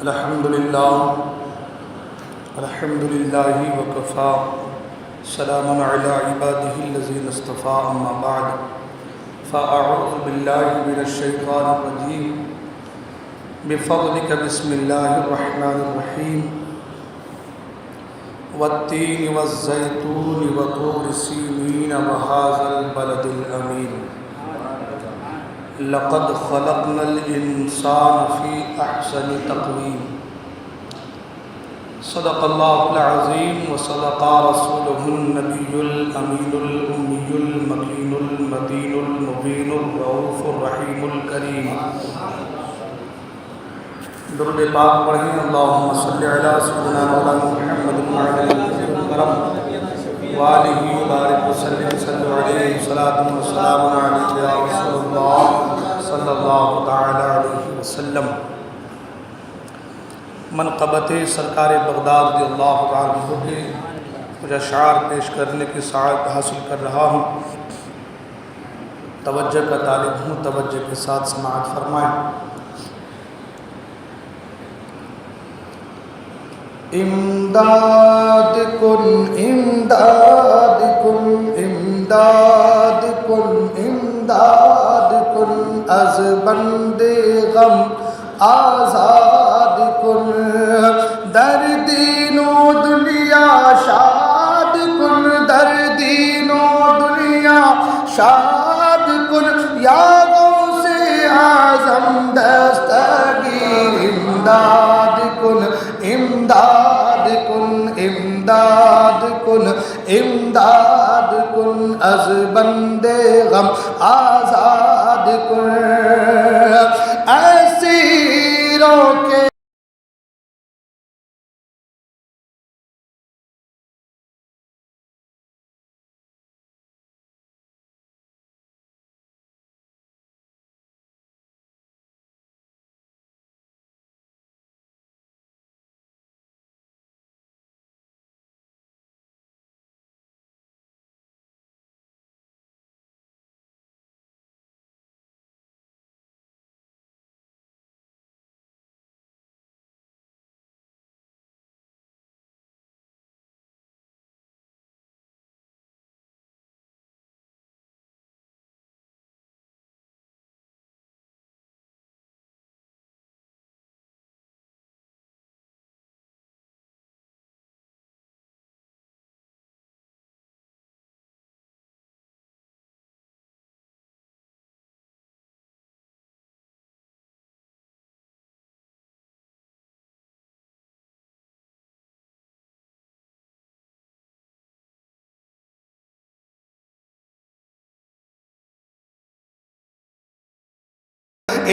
الحمد لله وكفى سلام على عباده الذين اصطفى أما بعد فأعوذ بالله من الشيطان الرجيم بفضلك بسم الله الرحمن الرحيم والتين والزيتون وطور سينين وهذا البلد الأمين لقد خلقنا الإنسان في أحسن تقويم صدق الله العظيم وصدق رسوله النبي الأمين الأمي المكين المتين المبين الرؤوف الرحيم الكريم درود پاک پڑھیں اللہم صلی علی سیدنا مولانا محمد وعلی آلہ وسلم وآلہ وبارک وسلم صلی علیہ صلاۃ و سلام علیک یا رسول اللہ صلی اللہ تعالی علیہ وسلم۔ منقبت سرکار بغداد رضی اللہ تعالی عنہ کے کچھ اشعار پیش کرنے کی سعادت حاصل کر رہا ہوں۔ توجہ کا طالب ہوں، توجہ کے ساتھ سماعت فرمائیں۔ امداد کن امداد کن امداد کن امداد کن از بند غم آزاد کن در دین و دنیا شاد کن در دین و دنیا شاد کن یا غوث اعظم دستگیر امداد کن امداد کن امداد کن امداد کن از بند غم آزاد کن اسیروں کے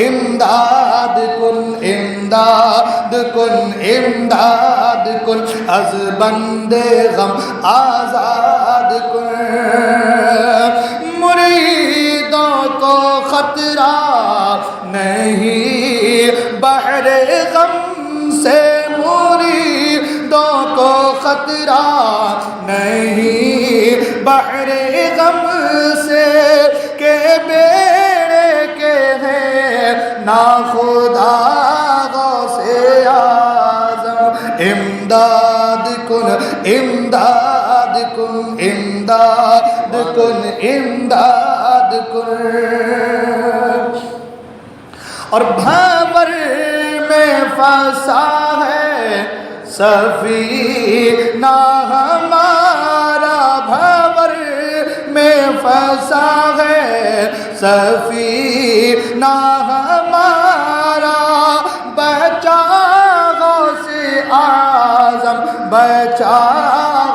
امداد کن امداد کن امداد کن از بند غم آزاد کن مریدوں کو خطرہ نہیں بحر غم سے مریدوں کو خطرہ نہیں بحر غم سے کہ بیڑے کے ہیں نا خدا غوث اعظم امداد کن امداد کن امداد کن امداد کن۔ اور بھنور میں پھنسا ہے سفینہ ہمارا، بھنور میں پھنسا ہے سفینہ ہمارا، بچا غوث اعظم بچا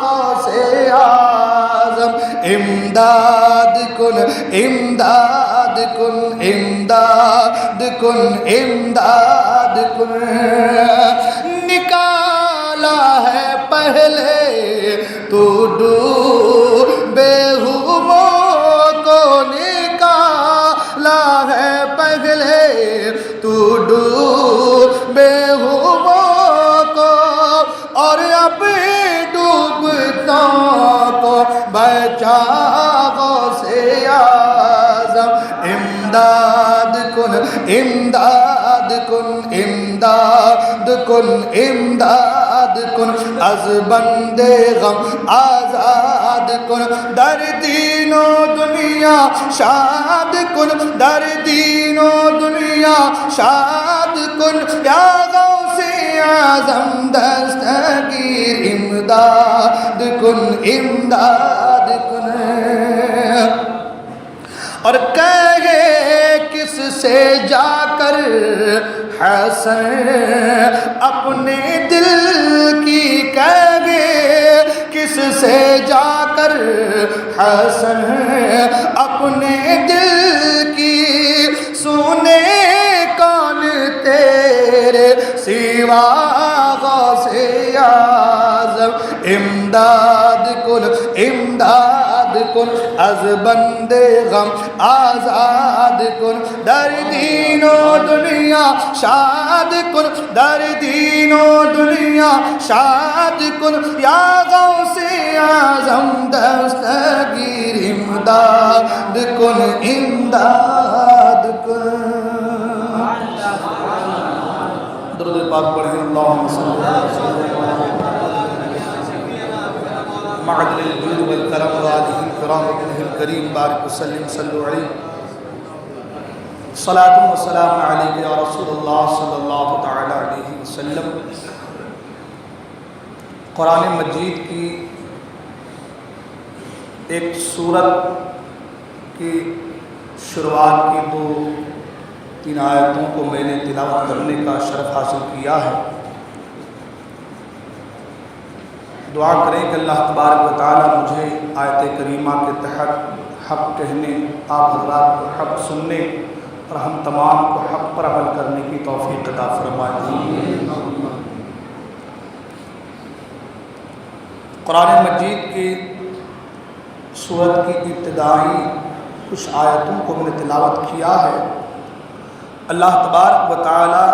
غوث اعظم امداد کن امداد کن امداد کن امداد کن۔ نکالا ہے پہلے تو ڈوبے ہوئوں کو، نکالا ہے پہلے تو ڈوبے ہوئوں کو، اور اب ڈوبتوں کو بچا غوث اعظم امداد کن امداد کن امداد کن امداد کن از بندے غم آزاد کن در دین و دنیا شاد کن در دین و دنیا شاد کن یا غوث اعظم دستگیر امداد کن امداد کن اور کہے کس سے جا کر حسن اپنے دل کی کہے کس سے جا کر حسن اپنے دل کی سنے کون تیرے سوا غوث اعظم امداد کن امداد کن از بندے غم آزاد کن در دین و دنیا شاد کن در دین و دنیا شاد کن یا غوث اعظم دستگیر امداد کن امداد کن درود پاک پڑھیں اللہم صلی اللہ علیہ وسلم معدل الجود والکرم وآلہ الکرام وآلہ الکریم بارک وسلم صلو علیہ صلاة و سلام علیہ یا رسول اللہ صلی اللہ تعالی علیہ وسلم۔ قرآن مجید کی ایک سورت کی شروعات کی دو تین آیتوں کو میں نے تلاوت کرنے کا شرف حاصل کیا ہے۔ دعا کریں کہ اللہ تبارک و تعالی مجھے آیت کریمہ کے تحت حق کہنے، آپ حضرات کو حق سننے اور ہم تمام کو حق پر عمل کرنے کی توفیق عطا فرمائے۔ قرآن مجید کی سورت کی ابتدائی کچھ آیتوں کو میں نے تلاوت کیا ہے۔ اللہ تبارک و تعالی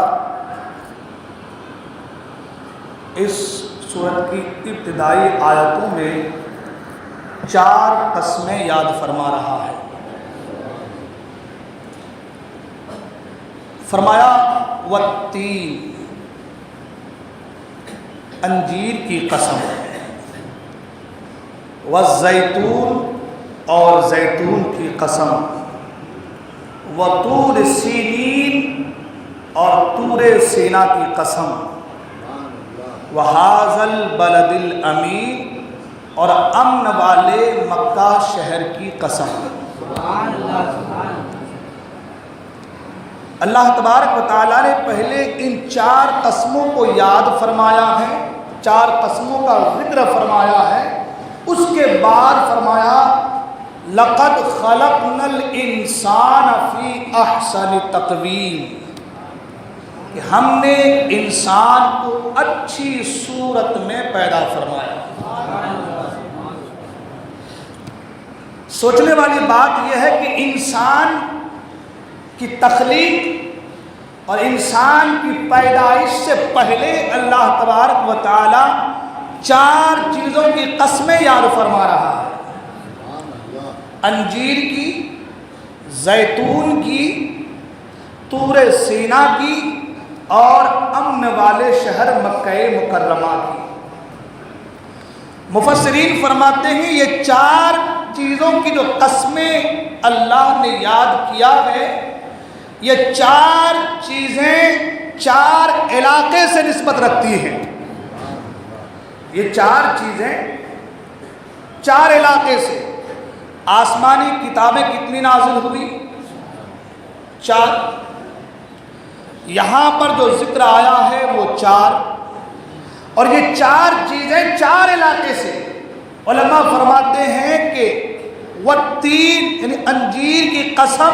اس سورت کی ابتدائی آیتوں میں 4 قسمیں یاد فرما رہا ہے۔ فرمایا والتین، انجیر کی قسم، والزیتون، اور زیتون کی قسم، وطور سینین، اور طور سینا کی قسم، وَهَٰذَا الْبَلَدِ الْأَمِينِ، اور امن والے مکہ شہر کی قسم۔ اللہ تبارک و تعالیٰ نے پہلے ان 4 قسموں کو یاد فرمایا ہے، 4 قسموں کا ذکر فرمایا ہے، اس کے بعد فرمایا لَقَدْ خَلَقْنَا الْإِنسَانَ فِي أَحْسَنِ تَقْوِيمٍ، کہ ہم نے انسان کو اچھی صورت میں پیدا فرمایا۔ سوچنے والی بات یہ ہے کہ انسان کی تخلیق اور انسان کی پیدائش سے پہلے اللہ تبارک و تعالی 4 چیزوں کی قسمیں یاد فرما رہا ہے، انجیر کی، زیتون کی، طور سینا کی، اور امن والے شہر مکہ مکرمہ کی۔ مفسرین فرماتے ہیں یہ 4 چیزوں کی جو قسمیں اللہ نے یاد کیا ہے، یہ 4 چیزیں 4 علاقے سے نسبت رکھتی ہیں۔ یہ 4 چیزیں 4 علاقے سے۔ آسمانی کتابیں کتنی نازل ہوئی؟ 4۔ یہاں پر جو ذکر آیا ہے وہ 4، اور یہ 4 چیزیں 4 علاقے سے۔ علماء فرماتے ہیں کہ والتین یعنی انجیر کی قسم،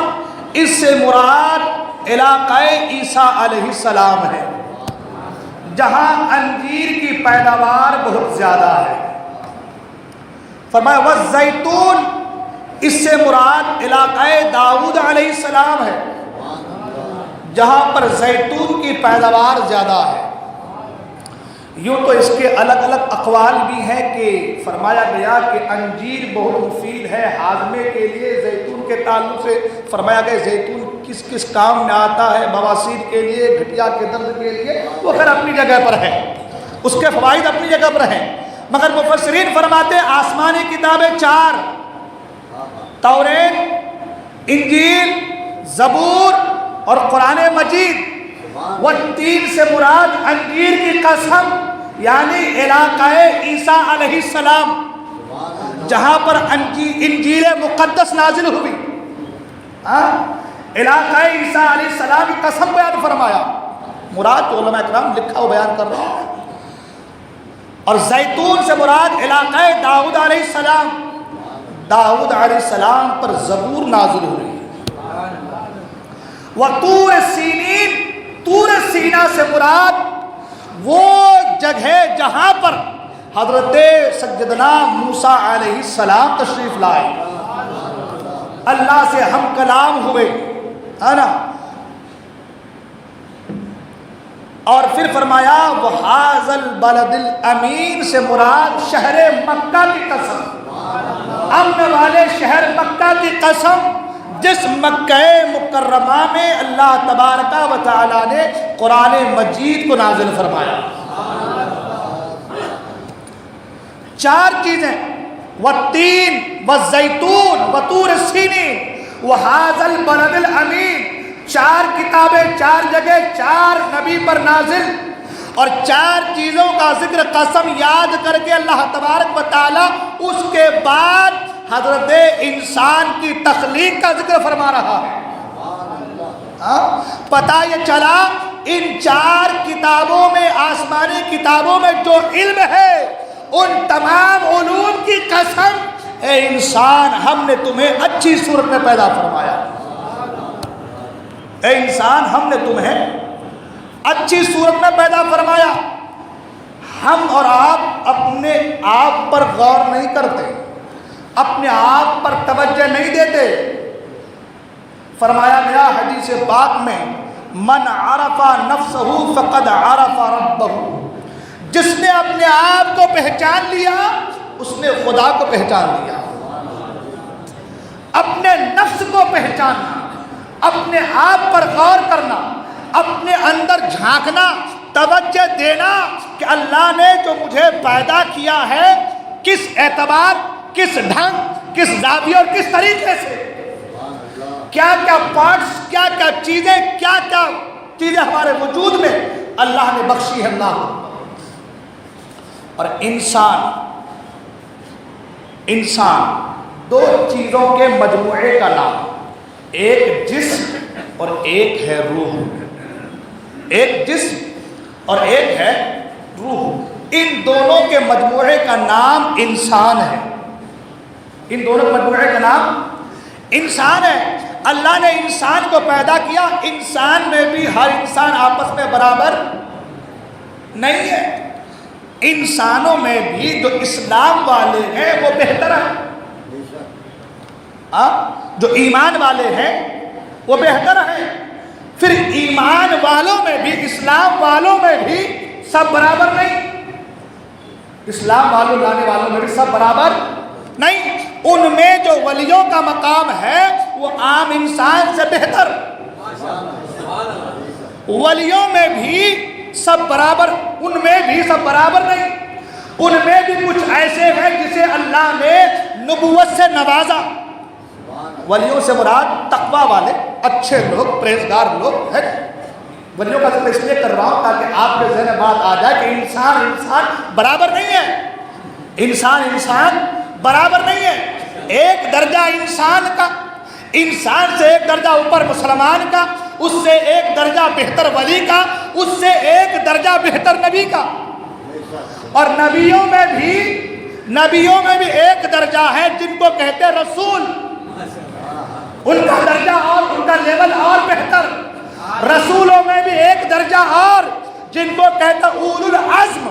اس سے مراد علاقہ عیسیٰ علیہ السلام ہے، جہاں انجیر کی پیداوار بہت زیادہ ہے۔ فرمایا والزیتون، اس سے مراد علاقہ داؤد علیہ السلام ہے، جہاں پر زیتون کی پیداوار زیادہ ہے۔ یوں تو اس کے الگ الگ اقوال بھی ہیں کہ فرمایا گیا کہ انجیر بہت مفید ہے ہاضمے کے لیے، زیتون کے تعلق سے فرمایا گیا زیتون کس کس کام میں آتا ہے، بواسیر کے لیے، گھٹیا کے درد کے لیے، وہ خیر اپنی جگہ پر ہے، اس کے فوائد اپنی جگہ پر ہیں، مگر مفسرین فرماتے ہیں آسمانی کتابیں 4، توریت، انجیل، زبور اور قرآن مجید، وہ 3 سے مراد انجیر کی قسم یعنی علاقہ عیسیٰ علیہ السلام جہاں پر انجیل مقدس نازل ہوئی، علاقہ عیسیٰ علیہ السلام کی قسم بیان فرمایا، مراد علماء اکرام لکھا ہو بیان کر رہا ہے، اور زیتون سے مراد علاقہ داؤد علیہ السلام، داؤد علیہ السلام پر زبور نازل ہوئی، وطور سینین، طور سینا سے مراد وہ جگہ جہاں پر حضرت سیدنا موسیٰ علیہ السلام تشریف لائے، اللہ سے ہم کلام ہوئے، ہے نا، اور پھر فرمایا وَهَذَا الْبَلَدِ الْأَمِينَ سے مراد شہر مکہ کی قسم، امن والے شہر مکہ کی قسم، جس مکہ مکرمہ میں اللہ تبارک و تعالی نے قرآن مجید کو نازل فرمایا۔ 4 چیزیں، والتین والزیتون وطور سینین وہذا البلد الامین، 4 کتابیں، 4 جگہ، 4 نبی پر نازل، اور 4 چیزوں کا ذکر قسم یاد کر کے اللہ تبارک و تعالی اس کے بعد حضرت انسان کی تخلیق کا ذکر فرما رہا ہے۔ پتہ یہ چلا ان 4 کتابوں میں، آسمانی کتابوں میں جو علم ہے، ان تمام علوم کی قسم، اے انسان ہم نے تمہیں اچھی صورت میں پیدا فرمایا، اے انسان ہم نے تمہیں اچھی صورت میں پیدا فرمایا۔ ہم اور آپ اپنے آپ پر غور نہیں کرتے، اپنے آپ پر توجہ نہیں دیتے۔ فرمایا گیا حدیث پاک میں من عرف نفسہ فقد عرف ربہ، جس نے اپنے آپ کو پہچان لیا اس نے خدا کو پہچان لیا۔ اپنے نفس کو پہچاننا، اپنے آپ پر غور کرنا، اپنے اندر جھانکنا، توجہ دینا کہ اللہ نے جو مجھے پیدا کیا ہے کس اعتبار، کس ڈھنگ، کس زاویے اور کس طریقے سے، کیا کیا پارٹس، کیا کیا چیزیں ہمارے وجود میں اللہ نے بخشی ہے۔ اللہ اور انسان 2 چیزوں کے مجموعے کا نام، ایک جسم اور ایک ہے روح، ایک جسم اور ایک ہے روح، ان دونوں کے مجموعے کا نام انسان ہے، ان دونوں کے مجموعے کا نام انسان ہے۔ اللہ نے انسان کو پیدا کیا، انسان میں بھی ہر انسان آپس میں برابر نہیں ہے، انسانوں میں بھی جو اسلام والے ہیں وہ بہتر ہیں، جو ایمان والے ہیں وہ بہتر ہیں، پھر ایمان والوں میں بھی، اسلام والوں میں بھی سب برابر نہیں، اسلام والوں لانے والوں میں بھی سب برابر نہیں، ان میں جو ولیوں کا مقام ہے وہ عام انسان سے بہتر، ولیوں میں بھی سب برابر، ان میں بھی سب برابر نہیں، ان میں بھی کچھ ایسے ہیں جسے اللہ نے نبوت سے نوازا۔ ولیوں سے مراد تقوی والے، اچھے لوگ، پرہیزگار لوگ ہیں۔ ولیوں کا ذکر اس لیے کر رہا ہوں تاکہ آپ کے ذہن میں بات آ جائے کہ انسان برابر نہیں ہے، انسان برابر نہیں ہے، ایک درجہ انسان سے ایک درجہ اوپر مسلمان کا، اس سے ایک درجہ بہتر ولی کا، اس سے ایک درجہ بہتر نبی کا، اور نبیوں میں بھی ایک درجہ ہے جن کو کہتے ہیں رسول، ان کا درجہ اور ان کا لیول اور بہتر، رسولوں میں بھی ایک درجہ اور جن کو کہتے ہیں اولو العزم،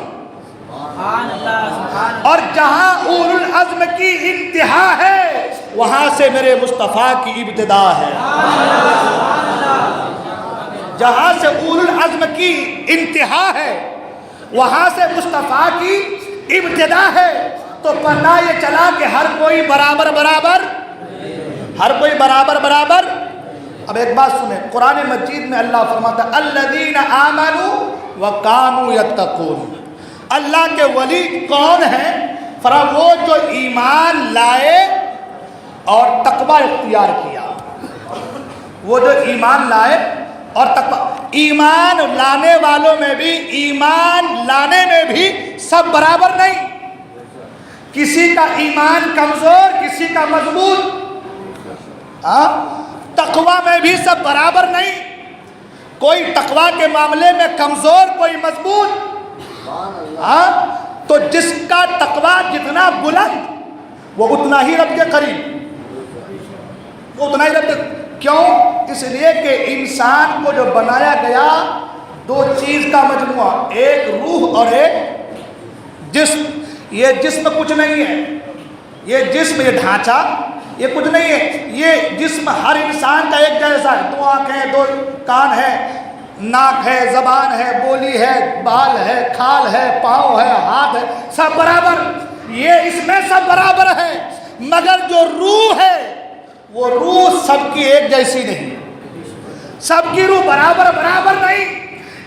اور جہاں اولو العزم کی انتہا ہے وہاں سے میرے مصطفیٰ کی ابتدا ہے، جہاں سے اولو العزم کی انتہا ہے وہاں سے مصطفیٰ کی ابتدا ہے، تو پتہ یہ چلا کہ ہر کوئی برابر اب ایک بات سنیں، قرآن مجید میں اللہ فرماتا ہے الذین آمنوا وکانوا یتقون، اللہ کے ولی کون ہیں؟ فرمایا وہ جو ایمان لائے اور تقوی اختیار کیا۔ وہ جو ایمان لائے اور تقوی، ایمان لانے والوں میں بھی، ایمان لانے میں بھی سب برابر نہیں، کسی کا ایمان کمزور کسی کا مضبوط، تقوی میں بھی سب برابر نہیں، کوئی تقوی کے معاملے میں کمزور کوئی مضبوط۔ تو جس کا تقوی جتنا بلند وہ اتنا ہی رب کے قریب، وہ اتنا ہی رب کے، کیوں؟ اس لیے کہ انسان کو جو بنایا گیا دو چیز کا مجموعہ، ایک روح اور ایک جسم۔ یہ جسم کچھ نہیں ہے، یہ جسم، یہ ڈھانچہ یہ کچھ نہیں ہے، یہ جسم ہر انسان کا ایک جیسا ہے، دو آنکھیں، دو کان ہے، ناک ہے، زبان ہے، بولی ہے، بال ہے، کھال ہے، پاؤں ہے، ہاتھ ہے، سب برابر، یہ اس میں سب برابر ہے، مگر جو روح ہے وہ روح سب کی ایک جیسی نہیں، سب کی روح برابر نہیں،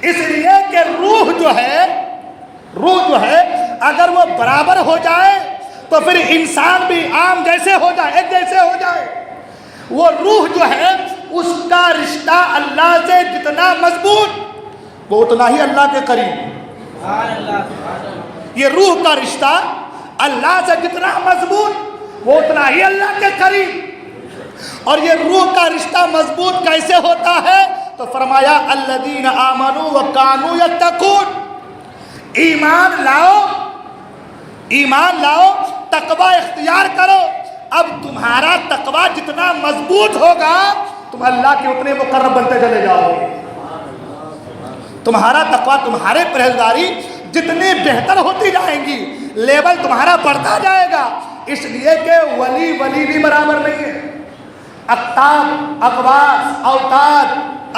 اس لیے کہ روح جو ہے اگر وہ برابر ہو جائے تو پھر انسان بھی عام جیسے ہو جائے، ایک جیسے ہو جائے۔ وہ روح جو ہے اس کا رشتہ اللہ سے جتنا مضبوط وہ اتنا ہی اللہ کے قریب، یہ روح کا رشتہ اللہ سے جتنا مضبوط وہ اتنا ہی اللہ کے قریب۔ اور یہ روح کا رشتہ مضبوط کیسے ہوتا ہے؟ تو فرمایا الذین آمنوا وکانوا یتقون، ایمان لاؤ، تقوی اختیار کرو۔ اب تمہارا تقوی جتنا مضبوط ہوگا تم اللہ کے اتنے مقرب بنتے چلے جاؤ گے، تمہارا تقوی، تمہارے پرہیزگاری جتنی بہتر ہوتی جائیں گی لیول تمہارا بڑھتا جائے گا۔ اس لیے کہ ولی بھی برابر نہیں ہے، اقطاب، اقواس، اوتاد،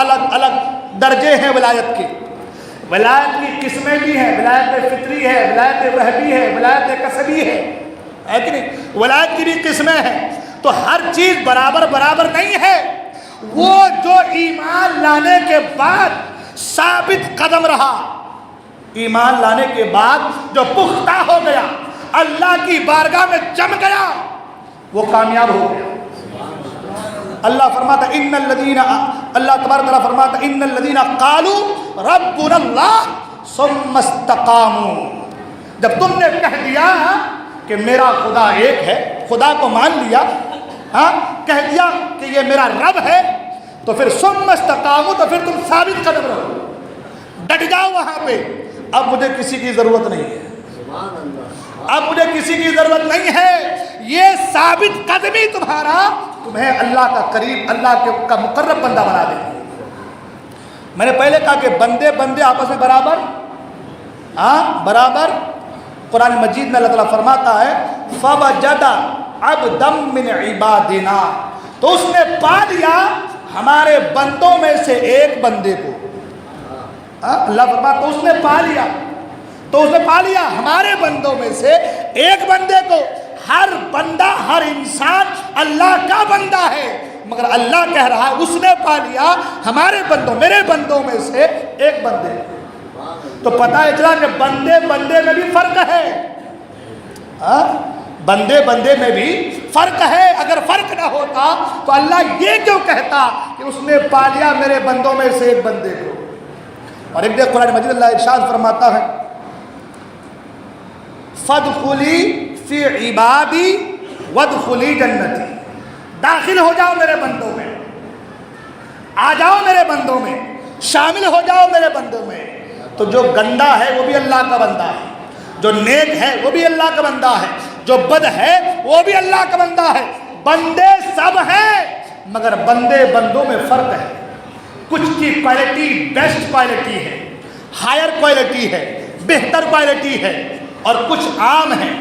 الگ الگ درجے ہیں ولایت کے، ولایت کی قسمیں بھی ہیں، ولایت فطری ہے، ولایت وہبی ہے، ولایت کسبی ہے کہ نہیں؟ ولایت کی بھی قسمیں ہیں، تو ہر چیز برابر نہیں ہے۔ وہ جو ایمان لانے کے بعد ثابت قدم رہا، ایمان لانے کے بعد جو پختہ ہو گیا، اللہ کی بارگاہ میں جم گیا، وہ کامیاب ہو گیا۔ اللہ فرماتا اللہ تبارک تعالیٰ فرماتا ان الذین قالوا ربنا اللہ ثم استقاموا، جب تم نے کہہ دیا کہ میرا خدا ایک ہے، خدا کو مان لیا، کہہ دیا کہ یہ میرا رب ہے، تو پھر ثم استقاموا، تو پھر تم ثابت قدم رہو، ڈٹ جاؤ وہاں پہ۔ اب مجھے کسی کی ضرورت نہیں ہے، اب مجھے کسی کی ضرورت نہیں ہے، یہ ثابت قدمی تمہیں اللہ کا قریب، اللہ کا مقرب بندہ بنا دے گی۔ میں نے پہلے کہا کہ بندے آپس میں برابر۔ قرآن مجید میں اللہ تعالیٰ فرماتا ہے فَوَجَدَ عَبْدًا مِّنْ عِبَادِنَا، تو اس نے پا لیا ہمارے بندوں میں سے ایک بندے کو۔ اللہ فرماتا تو اس نے پا لیا ہمارے بندوں میں سے ایک بندے کو۔ ہر بندہ، ہر انسان اللہ کا بندہ ہے، مگر اللہ کہہ رہا ہے اس نے پا لیا ہمارے بندوں، میرے بندوں میں سے ایک بندے۔ تو پتہ چلا کہ بندے میں بھی فرق ہے، بندے میں بھی فرق ہے۔ اگر فرق نہ ہوتا تو اللہ یہ کیوں کہتا کہ اس نے پا لیا میرے بندوں میں سے ایک بندے کو؟ اور ایک قرآن مجید اللہ ارشاد فرماتا ہے فَادْخُلِي فِي عِبَادِي وَادْخُلِي جَنَّتِي، داخل ہو جاؤ میرے بندوں میں، آ جاؤ میرے بندوں میں، شامل ہو جاؤ میرے بندوں میں۔ تو جو گندا ہے وہ بھی اللہ کا بندہ ہے، جو نیک ہے وہ بھی اللہ کا بندہ ہے، جو بد ہے وہ بھی اللہ کا بندہ ہے۔ بندے سب ہیں مگر بندوں میں فرق ہے، کچھ کی کوالٹی بیسٹ کوالٹی ہے، ہائر کوالٹی ہے، بہتر کوالٹی ہے، اور کچھ عام ہیں،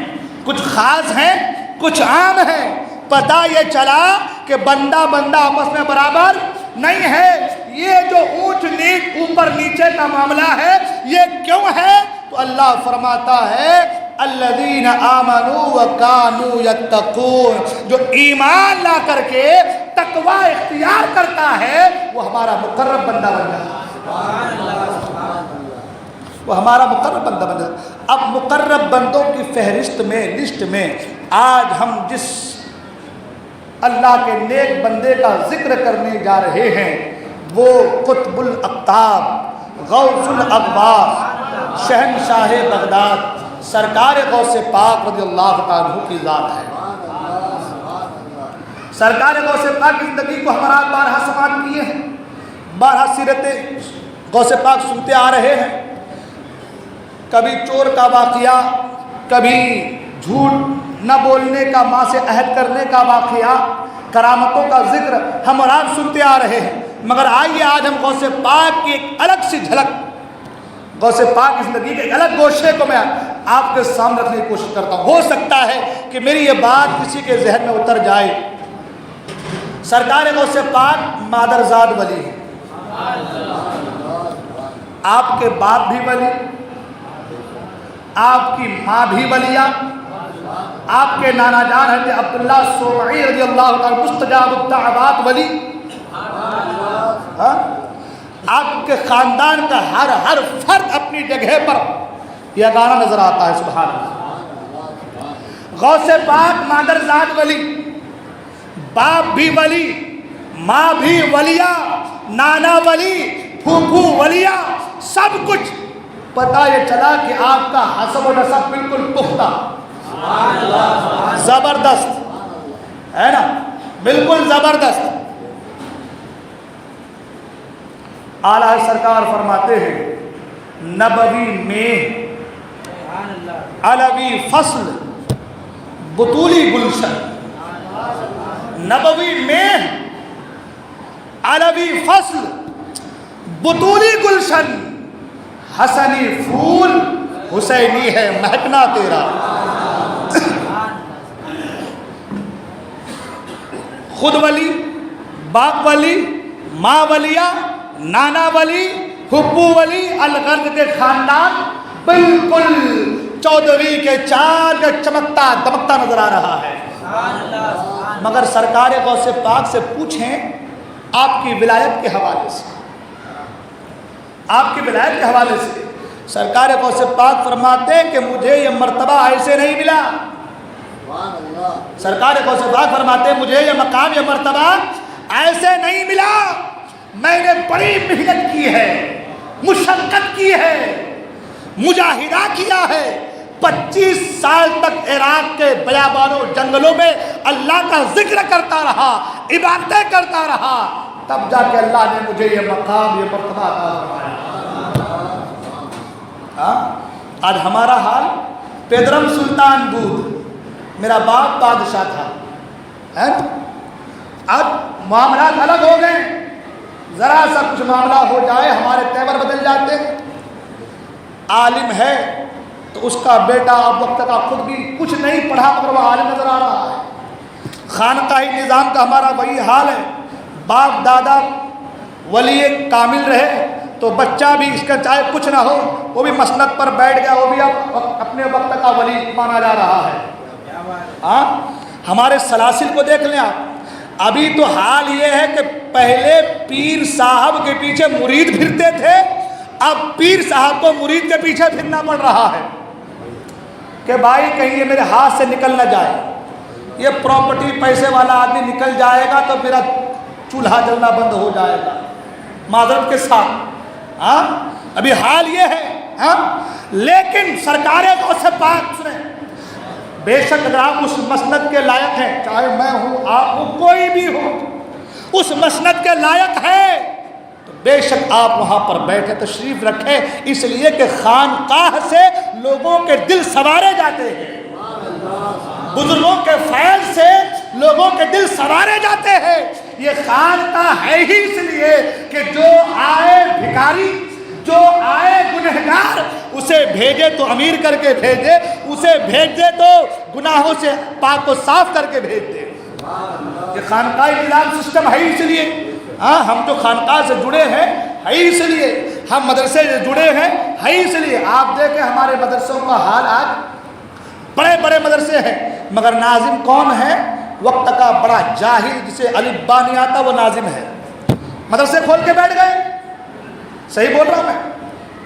کچھ خاص ہیں، کچھ عام ہیں۔ پتہ یہ چلا کہ بندہ آپس میں برابر نہیں ہے۔ یہ جو اونچ نیچ، اوپر نیچے کا معاملہ ہے، یہ کیوں ہے؟ تو اللہ فرماتا ہے الذین آمنوا وکانوا یتقون، جو ایمان لا کر کے تقوی اختیار کرتا ہے وہ ہمارا مقرب بندہ بن جاتا ہے، وہ ہمارا مقرب بندہ بن جاتا ہے۔ اب مقرب بندوں کی فہرست میں، لسٹ میں آج ہم جس اللہ کے نیک بندے کا ذکر کرنے جا رہے ہیں وہ قطب الاقطاب، غوث الاغواث، شہنشاہ بغداد، سرکار غوث پاک رضی اللہ تعالیٰ عنہ کی ذات ہے۔ سرکار غوث پاک کی زندگی کو ہمارا بارہا سماعت کیے ہیں، بارہا سیرت غوث پاک سنتے آ رہے ہیں۔ کبھی چور کا واقعہ، کبھی جھوٹ نہ بولنے کا، ماں سے عہد کرنے کا واقعہ، کرامتوں کا ذکر ہم اور آپ سنتے آ رہے ہیں۔ مگر آئیے آج ہم غوث پاک کی ایک الگ سی جھلک، غوث پاک کی زندگی کے ایک الگ گوشے کو میں آپ کے سامنے رکھنے کی کوشش کرتا ہوں۔ ہو سکتا ہے کہ میری یہ بات کسی کے ذہن میں اتر جائے۔ سرکار غوث پاک مادرزاد ولی ہیں، آپ کے باپ بھی ولی، آپ کی ماں بھی ولیہ، آپ کے نانا جان حضرت عبداللہ سومعی رضی اللہ عنہ مستجاب الدعوات ولی، آپ کے خاندان کا ہر فرد اپنی جگہ پر یہ گانا نظر آتا ہے۔ سبحان اللہ۔ غوث پاک مادرزاد ولی، باپ بھی ولی، ماں بھی ولیہ، نانا ولی، پھوپھو ولیہ، سب کچھ پتہ یہ چلا کہ آپ کا حسب و نسب بالکل پختہ، زبردست ہے نا، بالکل زبردست۔ اعلیٰ سرکار فرماتے ہیں نبوی میں علوی فصل بطولی گلشن، نبوی میں علوی فصل بطولی گلشن، حسنی پھول حسینی ہے مہکنا تیرا۔ خود ولی، باپ ولی، ماں ولیہ، نانا ولی، پھپھو ولی، الغرض کے خاندان بالکل چودھری کے چاند کا چمکتا دمکتا نظر آ رہا ہے۔ مگر سرکار غوث پاک سے پوچھیں آپ کی ولایت کے حوالے سے، آپ کی ولایت کے حوالے سے سرکار غوث پاک فرماتے ہیں کہ مجھے یہ مرتبہ ایسے نہیں ملا۔ سرکار غوث پاک فرماتے ہیں مجھے یہ مقام، یہ مرتبہ ایسے نہیں ملا، میں نے بڑی محنت کی ہے، مشقت کی ہے، مجاہدہ کیا ہے، 25 سال تک عراق کے بیابانوں جنگلوں میں اللہ کا ذکر کرتا رہا، عبادتیں کرتا رہا، تب جا کے اللہ نے مجھے یہ مقام، یہ مرتبہ عطا فرمایا۔ آج ہمارا حال، پیدرم سلطان بود، میرا باپ بادشاہ تھا، اب معاملات الگ ہو گئے، ذرا سا کچھ معاملہ ہو جائے ہمارے تیور بدل جاتے ہیں۔ عالم ہے تو اس کا بیٹا اب وقت کا خود بھی کچھ نہیں پڑھا مگر وہ عالم نظر آ رہا ہے۔ خانقاہی نظام کا ہمارا وہی حال ہے، باپ دادا ولی کامل رہے تو بچہ بھی اس کا چاہے کچھ نہ ہو وہ بھی مسند پر بیٹھ گیا، وہ بھی اب اپنے وقت کا ولی مانا جا رہا ہے۔ ہمارے سلاسل کو دیکھ لیں آپ، ابھی تو حال یہ ہے کہ پہلے پیر صاحب کے پیچھے مرید پھرتے تھے، اب پیر صاحب کو مرید کے پیچھے پھرنا پڑ رہا ہے کہ بھائی کہیں یہ میرے ہاتھ سے نکل نہ جائے، یہ پراپرٹی پیسے والا آدمی نکل جائے گا تو میرا چولہا جلنا بند ہو جائے گا، معذرت کے ساتھ۔ ابھی حال یہ ہے، لیکن سرکار غوث پاک سنیں، بے شک اگر آپ اس مسند کے لائق ہیں، چاہے میں ہوں، آپ ہوں، کوئی بھی ہو، اس مسند کے لائق ہے تو بے شک آپ وہاں پر بیٹھے تشریف رکھیں، اس لیے کہ خانقاہ سے لوگوں کے دل سنوارے جاتے ہیں، بزرگوں کے فیض سے لوگوں کے دل سنوارے جاتے ہیں۔ یہ خانقاہ ہے ہی اس لیے کہ جو آئے بھکاری، جو آئے گنہگار، اسے بھیجے تو امیر کر کے بھیجے، اسے بھیج دے تو گناہوں سے پاک کو صاف کر کے بھیج دے۔ یہ خانقاہی نظام سسٹم ہے اس لیے، ہم جو خانقاہ سے جڑے ہیں ہے اس لیے، ہم مدرسے سے جڑے ہیں ہے اس لیے۔ آپ دیکھیں ہمارے مدرسوں کا حال آج، بڑے بڑے مدرسے ہیں، مگر ناظم کون ہے؟ وقت کا بڑا جاہل جسے الف با نہیں آتا وہ ناظم ہے۔ مدرسے کھول کے بیٹھ گئے، صحیح بول رہا ہوں میں،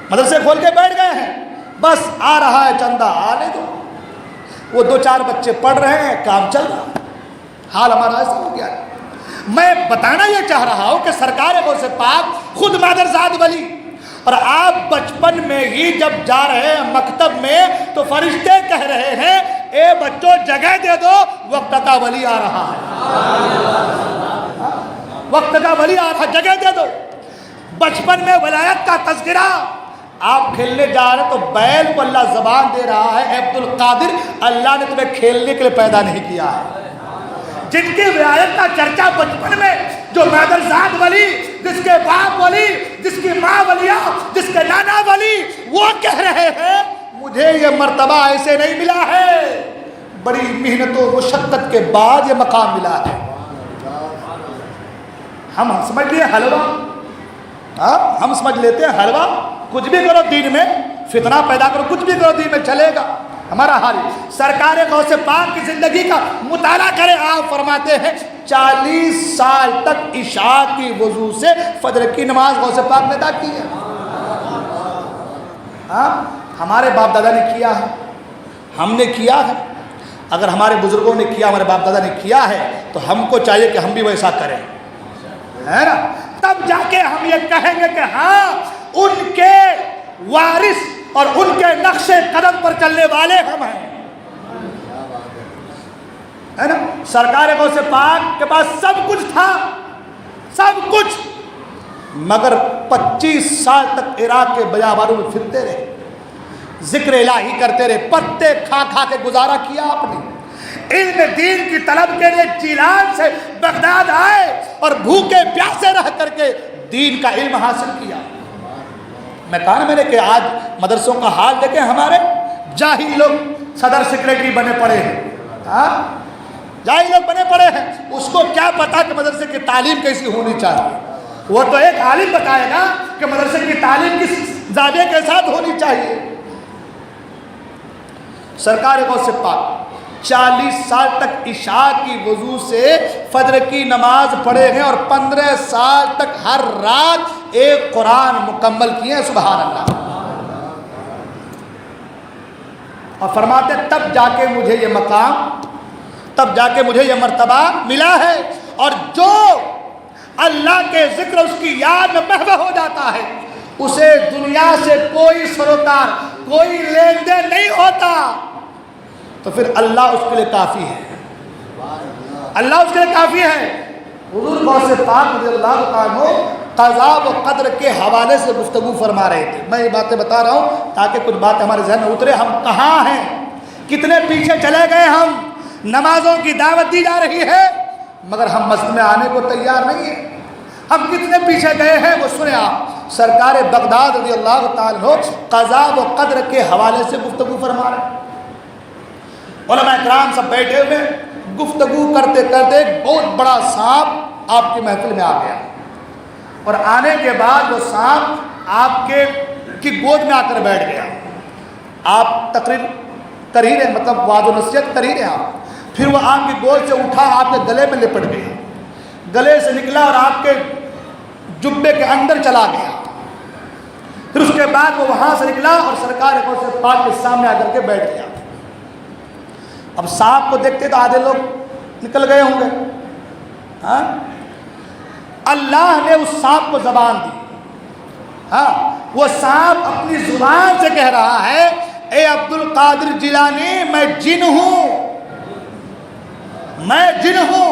مدرسے کھول کے بیٹھ گئے ہیں، بس آ رہا ہے چندہ آنے دو، وہ 2-4 بچے پڑھ رہے ہیں، کام چل رہا ہے۔ حال ہمارا ایسا ہو گیا ہے۔ میں بتانا یہ چاہ رہا ہوں کہ سرکار غوث پاک خود مادرزاد ولی، اور آپ بچپن میں ہی جب جا رہے ہیں مکتب میں تو فرشتے کہہ رہے ہیں اے بچوں جگہ دے دو، وقت کا ولی آ رہا ہے، وقت کا ولی آ رہا ہے، جگہ دے دو۔ بچپن میں ولایت کا تذکرہ، آپ کھیلنے جا رہے تو بیل کو اللہ زبان دے رہا ہے، عبد القادر اللہ نے تمہیں کھیلنے کے لیے پیدا نہیں کیا ہے۔ جن کی ولایت کا چرچا بچپن میں، جو مادرزاد ولی، جس کے باپ ولی، جس کی ماں ولیہ، جس کے نانا ولی، وہ کہہ رہے ہیں مجھے یہ مرتبہ ایسے نہیں ملا ہے، بڑی محنت و مشقت کے بعد یہ مقام ملا ہے۔ ہم سمجھ لیے حلوہ، ہم سمجھ لیتے ہیں حلوہ، کچھ بھی کرو دین میں، فتنہ پیدا کرو، کچھ بھی کرو دین میں چلے گا۔ ہمارا حال سرکار غوث پاک کی زندگی کا مطالعہ کریں، آپ فرماتے ہیں 40 سال تک عشاء کی وضو سے فجر کی نماز غوث پاک نے ادا کی ہے۔ ہمارے باپ دادا نے کیا ہے، ہم نے کیا ہے، اگر ہمارے بزرگوں نے کیا، ہمارے باپ دادا نے کیا ہے تو ہم کو چاہیے کہ ہم بھی ویسا کریں، ہے نا؟ تب جا کے ہم یہ کہیں گے کہ ہاں ان کے وارث اور ان کے نقش قدم پر چلنے والے ہم ہیں، ہے نا؟ سرکار غوث پاک کے پاس سب کچھ تھا، سب کچھ، مگر 25 سال تک عراق کے بیابانوں میں پھرتے رہے، ذکر الہی کرتے رہے، پتے کھا کھا کے گزارا کیا آپ نے، علم دین کی طلب کے لیے جیلان سے بغداد آئے اور بھوکے پیاسے رہ کر کے دین کا علم حاصل کیا۔ میں کہا نا میں نے کہ آج مدرسوں کا حال دیکھیں، ہمارے جاہل لوگ صدر سیکریٹری بنے پڑے ہیں، جاہل لوگ بنے پڑے ہیں، اس کو کیا پتا کہ مدرسے کی تعلیم کیسی ہونی چاہیے؟ وہ تو ایک عالم بتائے گا کہ مدرسے کی تعلیم کس زاویے کے ساتھ ہونی چاہیے۔ سرکار غوث پاک 40 سال تک عشاء کی وضو سے فجر کی نماز پڑھے ہیں اور 15 سال تک ہر رات ایک قرآن مکمل کیے ہیں، سبحان اللہ۔ اور فرماتے تب جا کے مجھے یہ مقام، تب جا کے مجھے یہ مرتبہ ملا ہے، اور جو اللہ کے ذکر اس کی یاد میں محو ہو جاتا ہے اسے دنیا سے کوئی سروکار، کوئی لین دین نہیں ہوتا، تو پھر اللہ اس کے لیے کافی ہے، اللہ اس کے لیے کافی ہے۔ حضور غوث پاک رضی اللہ عنہ قضا و قدر کے حوالے سے گفتگو فرما رہے تھے۔ میں یہ باتیں بتا رہا ہوں تاکہ کچھ باتیں ہمارے ذہن میں اترے، ہم کہاں ہیں، کتنے پیچھے چلے گئے ہم، نمازوں کی دعوت دی جا رہی ہے مگر ہم مسجد میں آنے کو تیار نہیں ہیں، ہم کتنے پیچھے گئے ہیں وہ سنیں آپ۔ سرکار بغداد رضی اللہ تعالیٰ عنہ قضا و قدر کے حوالے سے گفتگو فرما رہے ہیں، علماء اکرام سب بیٹھے ہوئے گفتگو کرتے کرتے ایک بہت بڑا سانپ آپ کی محفل میں آ گیا، اور آنے کے بعد وہ سانپ آپ کی گود میں آ کر بیٹھ گیا۔ آپ تقریر کر ہی رہے، مطلب وعظ و نصیحت کر ہی رہے آپ، پھر وہ آپ کی گود سے اٹھا آپ کے گلے میں لپٹ گیا، گلے سے نکلا اور آپ کے جبے کے اندر چلا گیا، پھر اس کے بعد وہ وہاں سے نکلا اور سرکار غوث پاک کے سامنے آ کر کے بیٹھ گیا۔ اب سانپ کو دیکھتے تو آدھے لوگ نکل گئے ہوں گے، اللہ نے اس سانپ کو زبان دی، وہ سانپ اپنی زبان سے کہہ رہا ہے اے عبد القادر جیلانی میں جن ہوں، میں جن ہوں،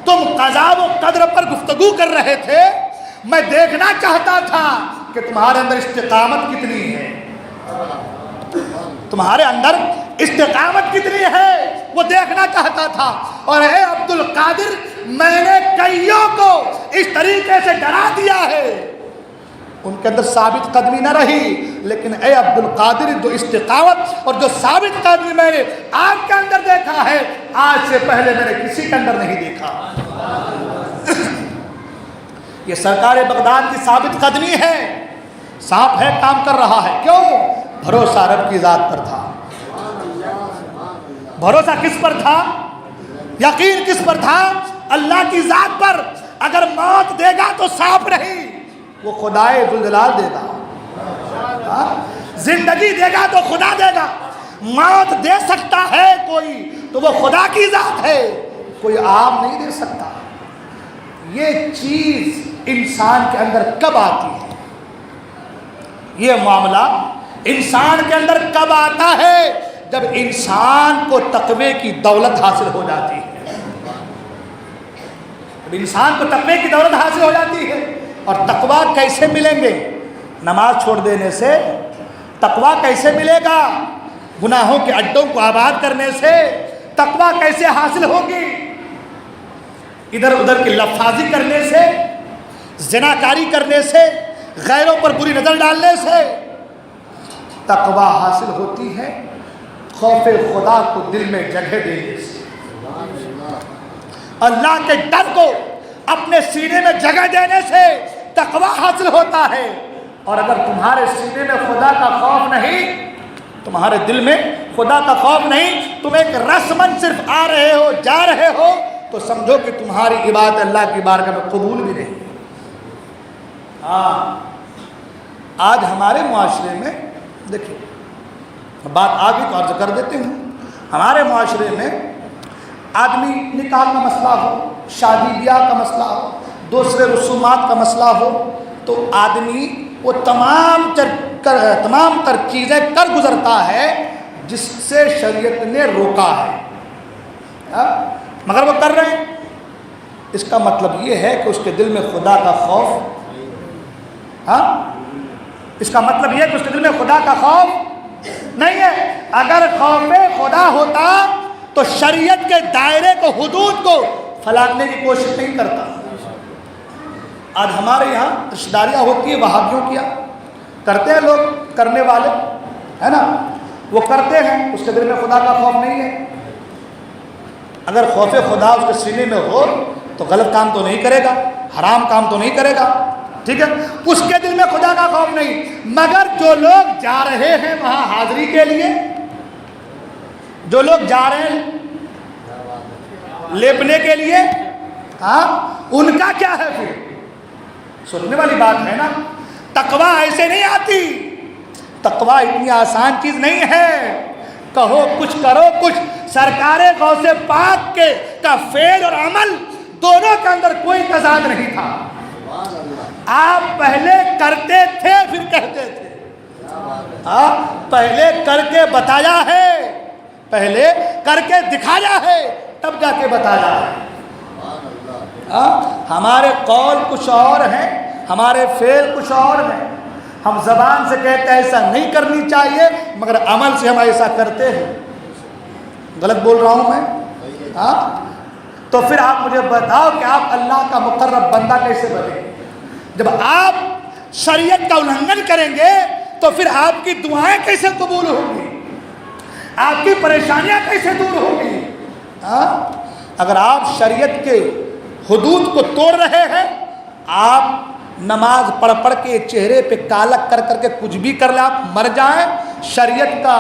تم قضا و قدر پر گفتگو کر رہے تھے، میں دیکھنا چاہتا تھا کہ تمہارے اندر استقامت کتنی ہے، تمہارے اندر استقامت کتنی ہے وہ دیکھنا چاہتا تھا، اور اے عبد القادر میں نے کئیوں کو اس طریقے سے ڈرا دیا ہے، ان کے اندر ثابت قدمی نہ رہی، لیکن اے عبد القادر جو استقامت اور جو ثابت قدمی میں نے آپ کے اندر دیکھا ہے آج سے پہلے میں نے کسی کے اندر نہیں دیکھا۔ یہ سرکار بغداد کی ثابت قدمی ہے، صاحب ہے کام کر رہا ہے، کیوں؟ بھروسہ رب کی ذات پر تھا، بھروسہ کس پر تھا؟ یقین کس پر تھا؟ اللہ کی ذات پر۔ اگر موت دے گا تو سانپ نہیں، وہ خدائے ذوالجلال دے گا۔ زندگی دے گا تو خدا دے گا۔ موت دے سکتا ہے کوئی تو وہ خدا کی ذات ہے، کوئی عام نہیں دے سکتا۔ یہ چیز انسان کے اندر کب آتی ہے؟ یہ معاملہ انسان کے اندر کب آتا ہے؟ جب انسان کو تقوی کی دولت حاصل ہو جاتی ہے۔ جب انسان کو تقوی کی دولت حاصل ہو جاتی ہے۔ اور تقوی کیسے ملیں گے؟ نماز چھوڑ دینے سے تقوی کیسے ملے گا؟ گناہوں کے اڈوں کو آباد کرنے سے تقوی کیسے حاصل ہوگی؟ ادھر ادھر کی لفاظی کرنے سے، زناکاری کرنے سے، غیروں پر بری نظر ڈالنے سے تقوی حاصل ہوتی ہے؟ خوف خدا کو دل میں جگہ دینے سے، اللہ کے ڈر کو اپنے سینے میں جگہ دینے سے تقوی حاصل ہوتا ہے۔ اور اگر تمہارے سینے میں خدا کا خوف نہیں، تمہارے دل میں خدا کا خوف نہیں، تم ایک رسمن صرف آ رہے ہو جا رہے ہو، تو سمجھو کہ تمہاری عبادت اللہ کی بارگاہ میں قبول بھی نہیں۔ آج ہمارے معاشرے میں دیکھیں، بات آگے تو عرض کر دیتے ہوں، ہمارے معاشرے میں آدمی نکاح کا مسئلہ ہو، شادی بیاہ کا مسئلہ ہو، دوسرے رسومات کا مسئلہ ہو، تو آدمی وہ تمام تر چیزیں کر گزرتا ہے جس سے شریعت نے روکا ہے، مگر وہ کر رہے ہیں۔ اس کا مطلب یہ ہے کہ اس کے دل میں خدا کا خوف، اس کا مطلب یہ ہے کہ اس کے دل میں خدا کا خوف نہیں ہے۔ اگر خوف خدا ہوتا تو شریعت کے دائرے کو، حدود کو پھیلانے کی کوشش نہیں کرتا۔ آج ہمارے یہاں رشتہ داریاں ہوتی ہیں وہابیوں کی، کرتے ہیں لوگ، کرنے والے ہے نا، وہ کرتے ہیں، اس کے دل میں خدا کا خوف نہیں ہے۔ اگر خوف خدا اس کے سینے میں ہو تو غلط کام تو نہیں کرے گا، حرام کام تو نہیں کرے گا، ٹھیک ہے، اس کے دل میں خدا کا خوف نہیں۔ مگر جو لوگ جا رہے ہیں وہاں حاضری کے لیے، جو لوگ جا رہے ہیں لیپنے کے لیے، ان کا کیا ہے؟ پھر سننے والی بات ہے نا۔ تقوی ایسے نہیں آتی، تقوی اتنی آسان چیز نہیں ہے۔ کہو کچھ کرو کچھ۔ سرکار غوث پاک کے کا فعل اور عمل دونوں کے اندر کوئی تضاد نہیں تھا۔ آپ پہلے کرتے تھے پھر کہتے تھے، پہلے کر کے بتایا ہے، پہلے کر کے دکھایا ہے، تب جا کے بتایا ہے۔ ہمارے قول کچھ اور ہیں، ہمارے فعل کچھ اور ہیں۔ ہم زبان سے کہتے ہیں ایسا نہیں کرنی چاہیے، مگر عمل سے ہم ایسا کرتے ہیں۔ غلط بول رہا ہوں میں؟ تو پھر آپ مجھے بتاؤ کہ آپ اللہ کا مقرب بندہ کیسے بنیں؟ جب آپ شریعت کا النگھن کریں گے تو پھر آپ کی دعائیں کیسے قبول ہوں گی؟ آپ کی پریشانیاں کیسے دور ہوں گی؟ اگر آپ شریعت کے حدود کو توڑ رہے ہیں، آپ نماز پڑھ پڑھ کے چہرے پہ کالک کر کر کے کچھ بھی کر لیں، آپ مر جائیں، شریعت کا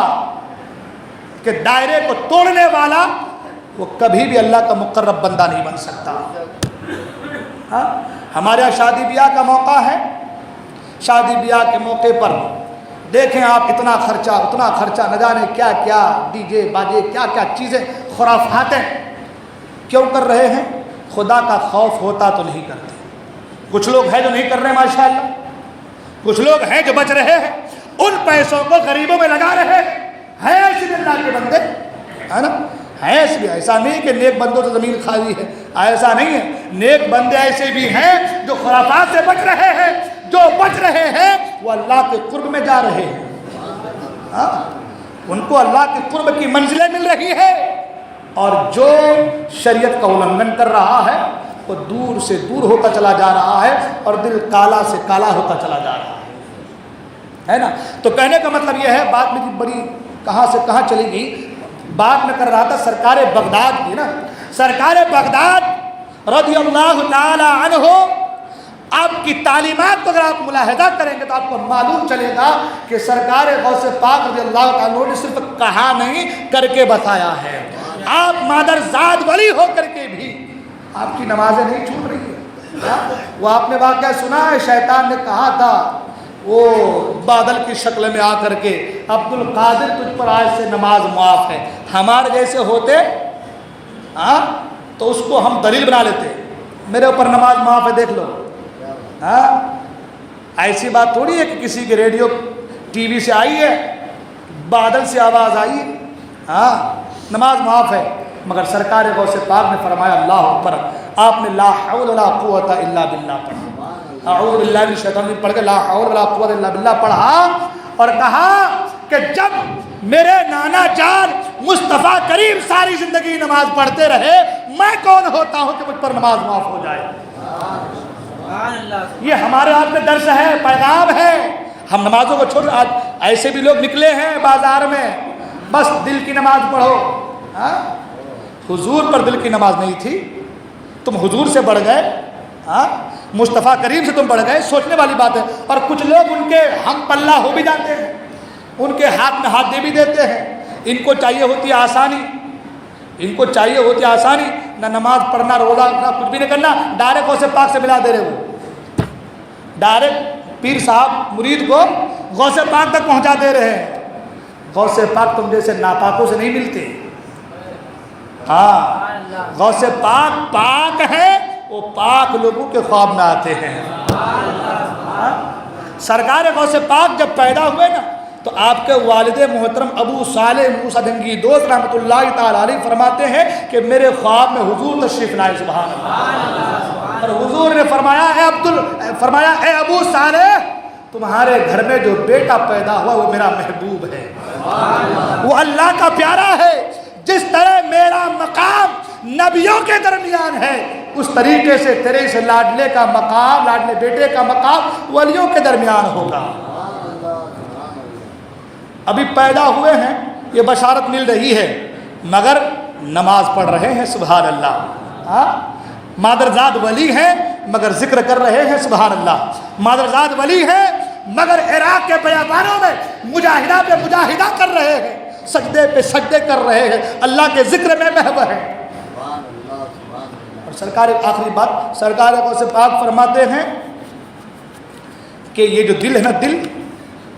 کہ دائرے کو توڑنے والا وہ کبھی بھی اللہ کا مقرب بندہ نہیں بن سکتا۔ ہمارے یہاں شادی بیاہ کا موقع ہے، شادی بیاہ کے موقع پر دیکھیں آپ اتنا خرچہ نہ جانے کیا کیا، ڈی جے باجے کیا کیا چیزیں، خرافاتیں کیوں کر رہے ہیں؟ خدا کا خوف ہوتا تو نہیں کرتے۔ کچھ لوگ ہیں جو نہیں کر رہے ماشاءاللہ، کچھ لوگ ہیں جو بچ رہے ہیں، ان پیسوں کو غریبوں میں لگا رہے ہیں ایسے اللہ کے بندے، ہے نا، ہے اس لیے ایسا نہیں کہ نیک بندوں سے زمین خالی ہے، ایسا نہیں ہے، نیک بندے ایسے بھی ہیں جو خرافات سے بچ رہے ہیں، جو بچ رہے ہیں وہ اللہ کے قرب میں جا رہے ہیں، ان کو اللہ کے قرب کی منزلیں مل رہی ہے، اور جو شریعت کا النگھن کر رہا ہے وہ دور سے دور ہوتا چلا جا رہا ہے، اور دل کالا سے کالا ہوتا چلا جا رہا ہے نا۔ تو کہنے کا مطلب یہ ہے، بات میں بڑی کہاں سے کہاں چلی گئی، بات میں کر رہا تھا سرکار بغداد کی نا۔ سرکار بغداد رضی اللہ تعالی عنہ آپ کی تعلیمات کو اگر آپ ملاحظہ کریں گے تو آپ کو معلوم چلے گا کہ سرکار غوث پاک رضی اللہ تعالیٰ نے صرف کہا نہیں کر کے بتایا ہے. آپ مادرزاد ولی ہو کر کے بھی آپ کی نمازیں نہیں چھوٹ رہی ہیں. وہ آپ نے واقعہ سنا ہے, شیطان نے کہا تھا وہ بادل کی شکل میں آ کر کے عبد القادر تجھ پر آج سے نماز معاف ہے. ہمارے جیسے ہوتے تو اس کو ہم دلیل بنا لیتے, میرے اوپر نماز معاف ہے دیکھ لو. ایسی بات تھوڑی ہے کہ کسی کے ریڈیو ٹی وی سے آئی ہے, بادل سے آواز آئی ہے, نماز معاف ہے. مگر سرکار غوث پاک نے فرمایا اللہ اکبر, آپ نے لا حول ولا قوت الا باللہ پڑھا, اعوذ باللہ من الشیطان الرجیم پڑھ کے لا حول ولا قوت الا باللہ پڑھا, اور کہا کہ جب میرے نانا جان مصطفیٰ کریم ساری زندگی نماز پڑھتے رہے, میں کون ہوتا ہوں کہ مجھ پر نماز معاف ہو جائے. یہ ہمارے آپ کا درس ہے, پیغام ہے. ہم نمازوں کو چھوڑ, آج ایسے بھی لوگ نکلے ہیں بازار میں, بس دل کی نماز پڑھو. حضور پر دل کی نماز نہیں تھی, تم حضور سے بڑھ گئے, مصطفیٰ کریم سے تم بڑھ گئے, سوچنے والی بات ہے. اور کچھ لوگ ان کے ہم پلہ ہو بھی جاتے ہیں, ان کے ہاتھ میں ہاتھ دے بھی دیتے ہیں. ان کو چاہیے ہوتی ہے آسانی, ان کو چاہیے ہوتی ہے آسانی, نہ نماز پڑھنا, روزہ رکھنا, کچھ بھی نہیں کرنا, ڈائریکٹ غوث پاک سے ملا دے رہے ہو, ڈائریکٹ پیر صاحب مرید کو غوث پاک تک پہنچا دے رہے ہیں. غوث پاک تم جیسے ناپاکوں سے نہیں ملتے. غوث پاک پاک ہے, وہ پاک لوگوں کے خواب میں آتے ہیں. سرکار غوث پاک جب پیدا ہوئے نا تو آپ کے والد محترم ابو صالح موسیٰ دھنگی دوست رحمۃ اللہ تعالی علیہ فرماتے ہیں کہ میرے خواب میں حضور تشریف لائے, سبحان اللہ. اور حضور نے فرمایا اے ابو صالح, تمہارے گھر میں جو بیٹا پیدا ہوا وہ میرا محبوب ہے, وہ اللہ کا پیارا ہے. جس طرح میرا مقام نبیوں کے درمیان ہے, اس طریقے سے تیرے اس لاڈلے کا مقام, لاڈلے بیٹے کا مقام ولیوں کے درمیان ہوگا. ابھی پیدا ہوئے ہیں, یہ بشارت مل رہی ہے, مگر نماز پڑھ رہے ہیں, سبحان اللہ. مادرزاد ولی ہیں مگر ذکر کر رہے ہیں, سبحان اللہ. مادرزاد ولی ہیں مگر عراق کے بیابانوں میں مجاہدہ پہ مجاہدہ کر رہے ہیں, سجدے پہ سجدے کر رہے ہیں, اللہ کے ذکر میں محو ہیں. اور سرکار, آخری بات, سرکار غوث پاک فرماتے ہیں کہ یہ جو دل ہے نا, دل,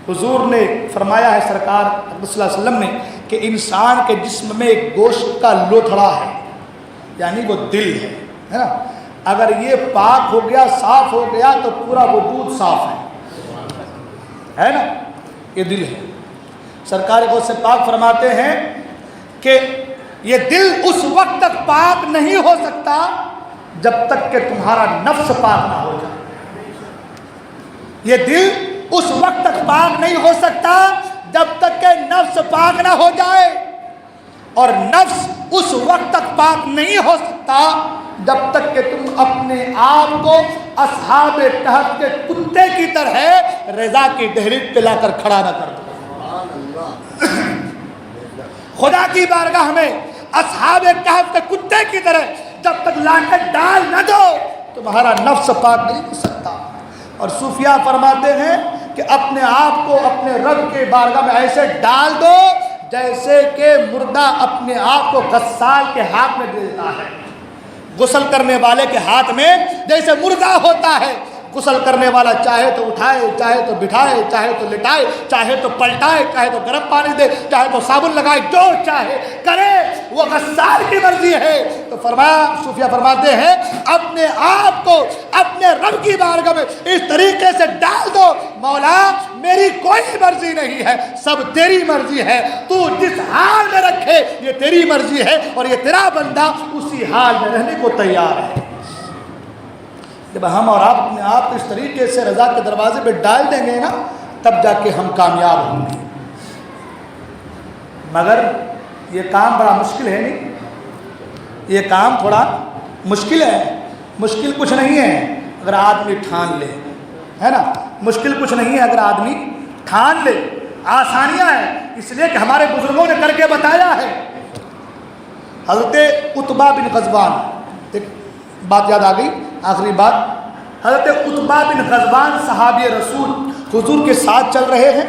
حضور نے فرمایا ہے سرکار صلی اللہ علیہ وسلم نے کہ انسان کے جسم میں ایک گوشت کا لوتھڑا ہے, یعنی وہ دل ہے نا. اگر یہ پاک ہو گیا, صاف ہو گیا تو پورا وجود صاف ہے نا, یہ دل ہے. سرکار غوث پاک فرماتے ہیں کہ یہ دل اس وقت تک پاک نہیں ہو سکتا جب تک کہ تمہارا نفس پاک نہ ہو جائے. یہ دل اس وقت تک پاک نہیں ہو سکتا جب تک کہ نفس پاک نہ ہو جائے, اور نفس اس وقت تک پاک نہیں ہو سکتا جب تک کہ تم اپنے آپ کو اصحاب کہف کے کتے کی طرح رضا کی ڈہری پہ لا کر کھڑا نہ کر دو. خدا کی بارگاہ میں اصحاب کہف کے کتے کی طرح جب تک لا کر ڈال نہ دو, تمہارا نفس پاک نہیں ہو سکتا. اور صوفیاء فرماتے ہیں کہ اپنے آپ کو اپنے رب کے بارگاہ میں ایسے ڈال دو جیسے کہ مردہ اپنے آپ کو غسال کے ہاتھ میں دے دیتا ہے. غسل کرنے والے کے ہاتھ میں جیسے مردہ ہوتا ہے, غسل کرنے والا چاہے تو اٹھائے, چاہے تو بٹھائے, چاہے تو لٹائے, چاہے تو پلٹائے, چاہے تو گرم پانی دے, چاہے تو صابن لگائے, جو چاہے کرے, وہ غسال کی مرضی ہے. تو فرمایا, صوفیہ فرماتے ہیں اپنے آپ کو اپنے رب کی بارگاہ میں اس طریقے سے ڈال دو, مولا میری کوئی مرضی نہیں ہے, سب تیری مرضی ہے, تو جس حال میں رکھے یہ تیری مرضی ہے, اور یہ تیرا بندہ اسی حال میں رہنے کو تیار ہے. جب ہم اور آپ اپنے آپ کو اس طریقے سے رضا کے دروازے پہ ڈال دیں گے نا, تب جا کے ہم کامیاب ہوں گے. مگر یہ کام بڑا مشکل ہے نہیں, یہ کام تھوڑا مشکل ہے. مشکل کچھ نہیں ہے اگر آدمی ٹھان لے, ہے نا, مشکل کچھ نہیں ہے اگر آدمی ٹھان لے. آسانیاں ہیں اس لیے کہ ہمارے بزرگوں نے کر کے بتایا ہے. حضرت عتبہ بن غزوان, ایک بات یاد آ گئی, آخری بات, حضرت عتبہ بن غزوان صحابی رسول حضور کے ساتھ چل رہے ہیں.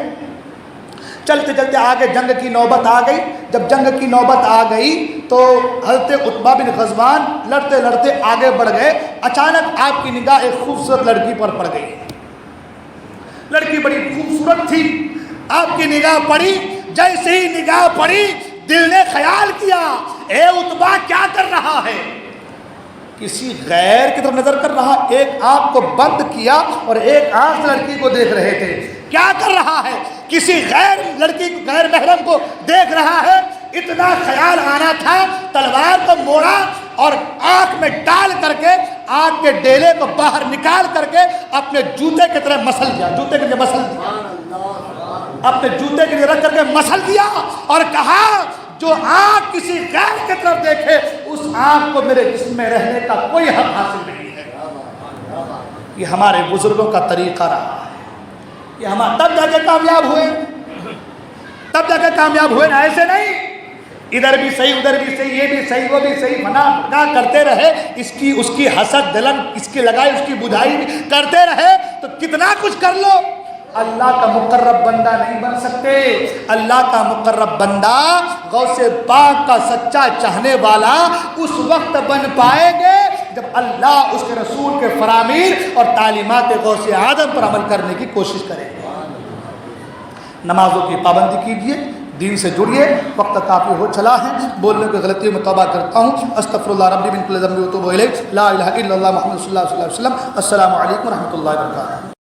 چلتے چلتے آگے جنگ کی نوبت آ گئی. جب جنگ کی نوبت آ گئی تو حضرت عتبہ بن غزوان لڑتے لڑتے آگے بڑھ گئے. اچانک آپ کی نگاہ ایک خوبصورت لڑکی پر پڑ گئی. لڑکی بڑی خوبصورت تھی. آپ کی نگاہ پڑی. جیسے ہی نگاہ پڑی دل نے خیال کیا اے عتبہ کیا کر رہا ہے. کسی غیر کی طرف نظر کر رہا. ایک آنکھ کو بند کیا اور ایک آنکھ لڑکی کو دیکھ رہے تھے. کیا کر رہا ہے؟ کسی غیر لڑکی غیر محرم کو دیکھ رہا ہے. اتنا خیال آنا تھا تلوار کو موڑا اور آنکھ میں ڈال کر کے آنکھ کے ڈیلے کو باہر نکال کر کے اپنے جوتے کی طرح مسل دیا. جوتے کے لیے مسل دیا. اپنے جوتے کے لیے رکھ کر کے مسل دیا اور کہا جو آنکھ کسی غیر کی طرف دیکھے اس آنکھ کو میرے جسم میں رہنے کا کوئی حق حاصل نہیں ہے. یہ ہمارے بزرگوں کا طریقہ رہا ہے. یہ ہمارا تب جا کے کامیاب ہوئے. تب جا کے کامیاب ہوئے نا. ایسے نہیں ادھر بھی صحیح ادھر بھی صحیح یہ بھی صحیح وہ بھی صحیح بنا کرتے رہے. اس کی حسد دلن اس کی لگائی اس کی بدھائی کرتے رہے تو کتنا کچھ کر لو اللہ کا مقرب بندہ نہیں بن سکتے. اللہ کا مقرب بندہ غوث پاک کا سچا چاہنے والا اس وقت بن پائیں گے جب اللہ اس کے رسول کے فرامین اور تعلیمات غوث اعظم پر عمل کرنے کی کوشش کریں گے. نمازوں کی پابندی کیجیے. دین سے جڑیے. وقت کافی ہو چلا ہے. بولنے کی غلطیوں میں توبہ کرتا ہوں. استغفر اللہ ربی من کل ذنب و اتوب الیہ. لا الہ الا اللہ محمد صلی اللہ علیہ وسلم. السلام علیکم و رحمۃ اللہ وبرکاتہ.